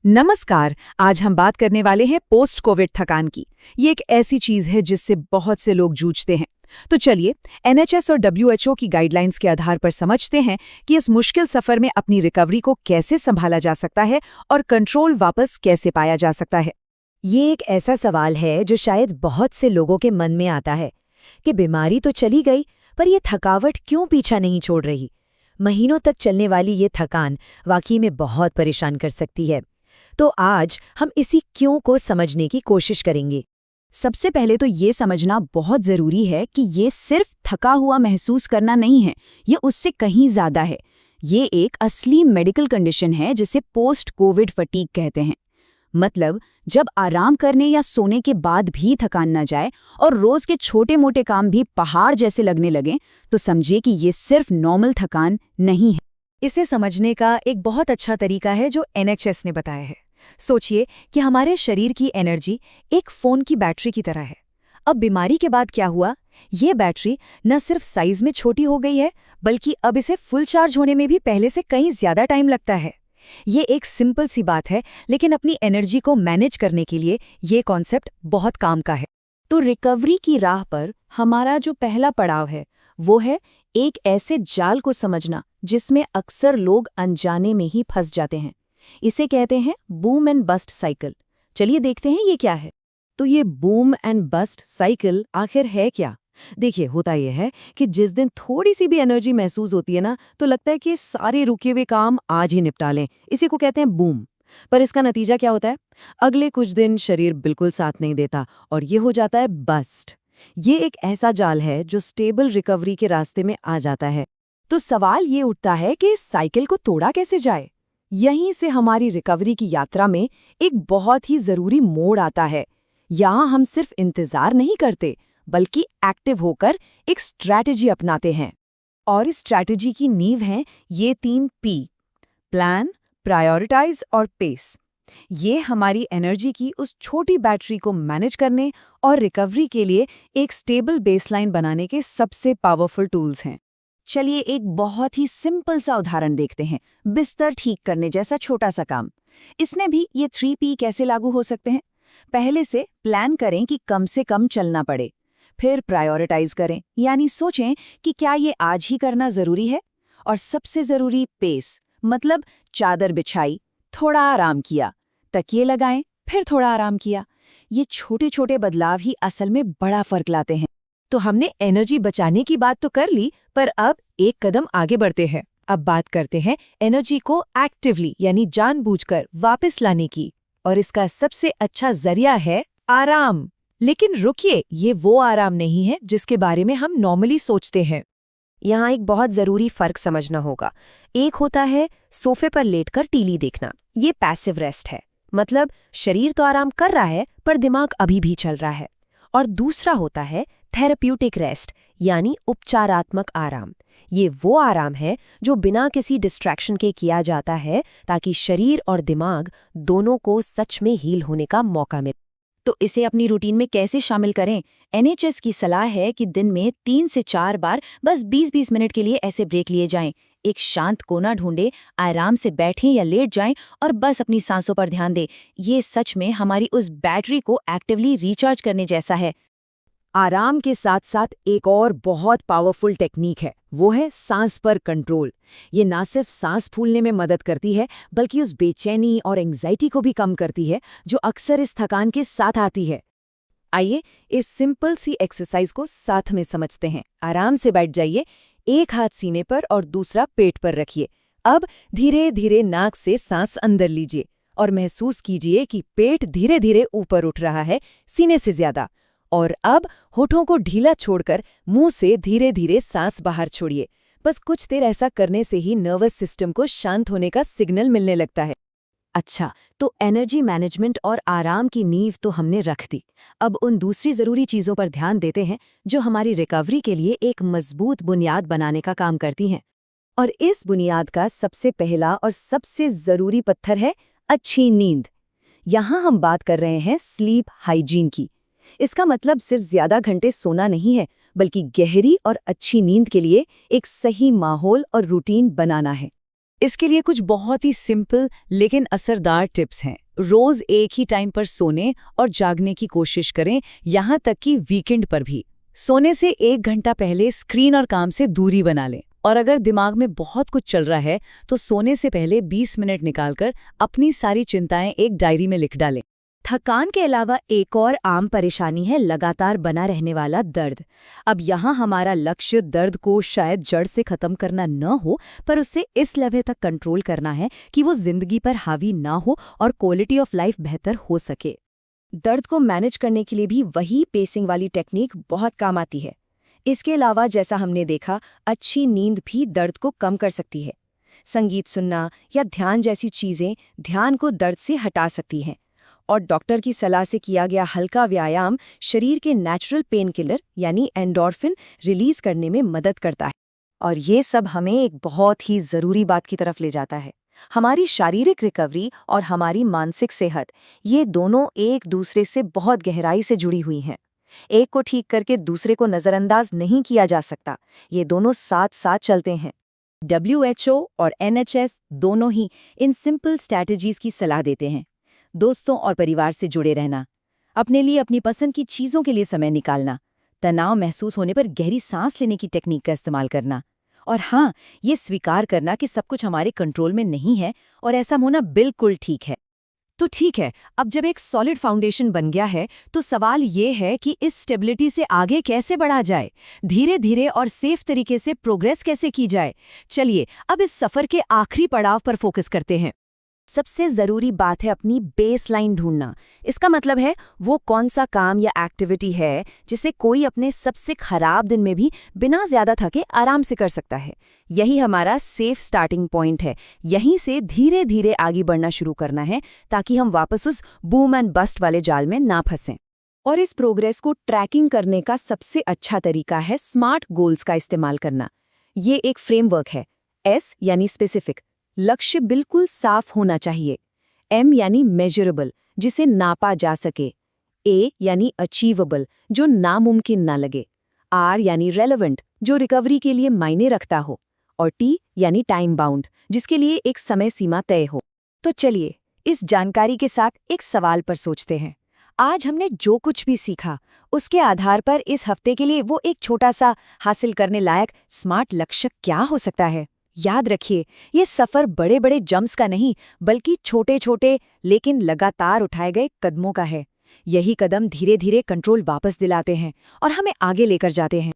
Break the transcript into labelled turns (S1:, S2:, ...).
S1: नमस्कार। आज हम बात करने वाले हैं पोस्ट कोविड थकान की। ये एक ऐसी चीज है जिससे बहुत से लोग जूझते हैं। तो चलिए एनएचएस और डब्ल्यूएचओ की गाइडलाइंस के आधार पर समझते हैं कि इस मुश्किल सफर में अपनी रिकवरी को कैसे संभाला जा सकता है और कंट्रोल वापस कैसे पाया जा सकता है।
S2: ये एक ऐसा सवाल है जो शायद बहुत से लोगों के मन में आता है कि बीमारी तो चली गई, पर ये थकावट क्यों पीछा नहीं छोड़ रही। महीनों तक चलने वाली ये थकान वाकई में बहुत परेशान कर सकती है। तो आज हम इसी क्यों को समझने की कोशिश करेंगे।
S1: सबसे पहले तो ये समझना बहुत जरूरी है कि ये सिर्फ थका हुआ महसूस करना नहीं है, ये उससे कहीं ज्यादा है। ये एक असली मेडिकल कंडीशन है जिसे पोस्ट कोविड फटीग कहते हैं। मतलब जब आराम करने या सोने के बाद भी थकान न जाए और रोज के छोटे मोटे काम भी पहाड़ जैसे लगने लगें, तो समझिए कि ये सिर्फ नॉर्मल थकान नहीं है।
S2: इसे समझने का एक बहुत अच्छा तरीका है जो एनएचएस ने बताया है। सोचिए कि हमारे शरीर की एनर्जी एक फ़ोन की बैटरी की तरह है। अब बीमारी के बाद क्या हुआ? ये बैटरी न सिर्फ साइज में छोटी हो गई है, बल्कि अब इसे फुल चार्ज होने में भी पहले से कहीं ज़्यादा टाइम लगता है। ये एक सिंपल सी बात है, लेकिन अपनी एनर्जी को मैनेज करने के लिए ये कॉन्सेप्ट बहुत काम का है।
S1: तो रिकवरी की राह पर हमारा जो पहला पड़ाव है वो है एक ऐसे जाल को समझना जिसमें अक्सर लोग अनजाने में ही फंस जाते हैं। इसे कहते हैं बूम एंड बस्ट साइकिल। चलिए देखते हैं ये क्या है।
S2: तो ये बूम एंड बस्ट साइकिल आखिर है क्या? देखिए, होता यह है कि जिस दिन थोड़ी सी भी एनर्जी महसूस होती है ना, तो लगता है कि सारे रुके हुए काम आज ही निपटा लें। इसी को कहते हैं बूम। पर इसका नतीजा क्या होता है? अगले कुछ दिन शरीर बिल्कुल साथ नहीं देता और ये हो जाता है बस्ट। ये एक ऐसा जाल है जो स्टेबल रिकवरी के रास्ते में आ जाता है। तो सवाल ये उठता है कि इस साइकिल को तोड़ा कैसे जाए? यहीं से हमारी रिकवरी की यात्रा में एक बहुत ही जरूरी मोड़ आता है। यहाँ हम सिर्फ इंतजार नहीं करते, बल्कि एक्टिव होकर एक स्ट्रैटेजी अपनाते हैं। और इस स्ट्रैटेजी की नींव हैं ये 3 पी: प्लान, प्रायोरिटाइज और पेस। ये हमारी एनर्जी की उस छोटी बैटरी को मैनेज करने और रिकवरी के लिए एक स्टेबल बेसलाइन बनाने के सबसे पावरफुल टूल्स हैं। चलिए एक बहुत ही सिंपल सा उदाहरण देखते हैं। बिस्तर ठीक करने जैसा छोटा सा काम। इसमें भी ये 3P कैसे लागू हो सकते हैं? पहले से प्लान करें कि कम से कम चलना पड़े। फिर प्रायोरिटाइज करें, यानी सोचें कि क्या ये आज ही करना जरूरी है। और सबसे जरूरी पेस, मतलब चादर बिछाई, थोड़ा आराम किया, तकिए लगाएं, फिर थोड़ा आराम किया। ये छोटे छोटे बदलाव ही असल में बड़ा फर्क लाते हैं। तो हमने एनर्जी बचाने की बात तो कर ली, पर अब एक कदम आगे बढ़ते हैं। अब बात करते हैं एनर्जी को एक्टिवली यानी जानबूझकर वापस लाने की। और इसका सबसे अच्छा जरिया है आराम। लेकिन रुकिए, ये वो आराम नहीं है जिसके बारे में हम नॉर्मली सोचते हैं। यहाँ एक बहुत जरूरी फर्क समझना होगा। एक होता है सोफे पर लेटकर टीवी देखना, ये पैसिव रेस्ट है। मतलब शरीर तो आराम कर रहा है, पर दिमाग अभी भी चल रहा है। और दूसरा होता है थेरेप्यूटिक रेस्ट, यानी उपचारात्मक आराम। ये वो आराम है जो बिना किसी डिस्ट्रैक्शन के किया जाता है, ताकि शरीर और दिमाग दोनों को सच में हील होने का मौका मिले। तो इसे अपनी रूटीन में कैसे शामिल करें? एनएचएस की सलाह है कि दिन में 3 से 4 बार बस 20-20 मिनट के लिए ऐसे ब्रेक लिए जाएं। एक शांत कोना ढूंढें, आराम से बैठें या लेट जाएं और बस अपनी सांसों पर ध्यान दें। ये सच में हमारी उस बैटरी को एक्टिवली रिचार्ज करने जैसा है। आराम के साथ साथ एक और बहुत पावरफुल टेक्निक है, वो है सांस पर कंट्रोल। ये ना सिर्फ सांस फूलने में मदद करती है, बल्कि उस बेचैनी और एंग्जाइटी को भी कम करती है जो अक्सर इस थकान के साथ आती है। आइए इस सिंपल सी एक्सरसाइज को साथ में समझते हैं। आराम से बैठ जाइए, एक हाथ सीने पर और दूसरा पेट पर रखिए। अब धीरे धीरे नाक से सांस अंदर लीजिए और महसूस कीजिए कि पेट धीरे धीरे ऊपर उठ रहा है, सीने से ज्यादा। और अब होठों को ढीला छोड़कर मुंह से धीरे धीरे सांस बाहर छोड़िए। बस कुछ देर ऐसा करने से ही नर्वस सिस्टम को शांत होने का सिग्नल मिलने लगता है। अच्छा, तो एनर्जी मैनेजमेंट और आराम की नींव तो हमने रख दी। अब उन दूसरी ज़रूरी चीज़ों पर ध्यान देते हैं जो हमारी रिकवरी के लिए एक मजबूत बुनियाद बनाने का काम करती हैं। और इस बुनियाद का सबसे पहला और सबसे ज़रूरी पत्थर है अच्छी नींद। यहाँ हम बात कर रहे हैं स्लीप हाइजीन की। इसका मतलब सिर्फ ज्यादा घंटे सोना नहीं है, बल्कि गहरी और अच्छी नींद के लिए एक सही माहौल और रूटीन बनाना है।
S1: इसके लिए कुछ बहुत ही सिंपल लेकिन असरदार टिप्स हैं। रोज एक ही टाइम पर सोने और जागने की कोशिश करें, यहाँ तक कि वीकेंड पर भी। सोने से 1 घंटा पहले स्क्रीन और काम से दूरी बना लें। और अगर दिमाग में बहुत कुछ चल रहा है तो सोने से पहले 20 मिनट निकालकर अपनी सारी चिंताएं एक डायरी में लिख डालें।
S2: थकान के अलावा एक और आम परेशानी है लगातार बना रहने वाला दर्द। अब यहाँ हमारा लक्ष्य दर्द को शायद जड़ से खत्म करना न हो, पर उससे इस लेवल तक कंट्रोल करना है कि वो जिंदगी पर हावी ना हो और क्वालिटी ऑफ लाइफ बेहतर हो सके। दर्द को मैनेज करने के लिए भी वही पेसिंग वाली टेक्निक बहुत काम आती है। इसके अलावा जैसा हमने देखा, अच्छी नींद भी दर्द को कम कर सकती है। संगीत सुनना या ध्यान जैसी चीजें ध्यान को दर्द से हटा सकती हैं। और डॉक्टर की सलाह से किया गया हल्का व्यायाम शरीर के नेचुरल पेन किलर यानी एंडोर्फिन रिलीज करने में मदद करता है। और ये सब हमें एक बहुत ही ज़रूरी बात की तरफ ले जाता है। हमारी शारीरिक रिकवरी और हमारी मानसिक सेहत, ये दोनों एक दूसरे से बहुत गहराई से जुड़ी हुई हैं। एक को ठीक करके दूसरे को नज़रअंदाज नहीं किया जा सकता। ये दोनों साथ साथ चलते हैं। WHO और NHS दोनों ही इन सिंपल स्ट्रैटेजीज की सलाह देते हैं। दोस्तों और परिवार से जुड़े रहना, अपने लिए अपनी पसंद की चीज़ों के लिए समय निकालना, तनाव महसूस होने पर गहरी सांस लेने की टेक्निक का इस्तेमाल करना, और हाँ, ये स्वीकार करना कि सब कुछ हमारे कंट्रोल में नहीं है और ऐसा होना बिल्कुल ठीक है। तो ठीक है, अब जब एक सॉलिड फाउंडेशन बन गया है तो सवाल ये है कि इस स्टेबिलिटी से आगे कैसे बढ़ा जाए, धीरे धीरे और सेफ तरीके से प्रोग्रेस कैसे की जाए। चलिए अब इस सफ़र के आखिरी पड़ाव पर फोकस करते हैं। सबसे ज़रूरी बात है अपनी बेसलाइन ढूंढना। इसका मतलब है वो कौन सा काम या एक्टिविटी है जिसे कोई अपने सबसे खराब दिन में भी बिना ज़्यादा थके आराम से कर सकता है। यही हमारा सेफ स्टार्टिंग पॉइंट है। यहीं से धीरे धीरे आगे बढ़ना शुरू करना है ताकि हम वापस उस बूम एंड बस्ट वाले जाल में ना फंसें। और इस प्रोग्रेस को ट्रैकिंग करने का सबसे अच्छा तरीका है स्मार्ट गोल्स का इस्तेमाल करना। ये एक फ्रेमवर्क है। S यानी स्पेसिफिक, लक्ष्य बिल्कुल साफ होना चाहिए। M यानी मेजरेबल, जिसे नापा जा सके। A यानी अचीवेबल, जो नामुमकिन ना लगे। R यानी रेलेवेंट, जो रिकवरी के लिए मायने रखता हो। और T यानी टाइम बाउंड, जिसके लिए एक समय सीमा तय हो। तो चलिए इस जानकारी के साथ एक सवाल पर सोचते हैं। आज हमने जो कुछ भी सीखा उसके आधार पर इस हफ्ते के लिए वो एक छोटा सा हासिल करने लायक स्मार्ट लक्ष्य क्या हो सकता है। याद रखिए, ये सफ़र बड़े बड़े जंप्स का नहीं बल्कि छोटे छोटे लेकिन लगातार उठाए गए कदमों का है। यही कदम धीरे धीरे कंट्रोल वापस दिलाते हैं और हमें आगे लेकर जाते हैं।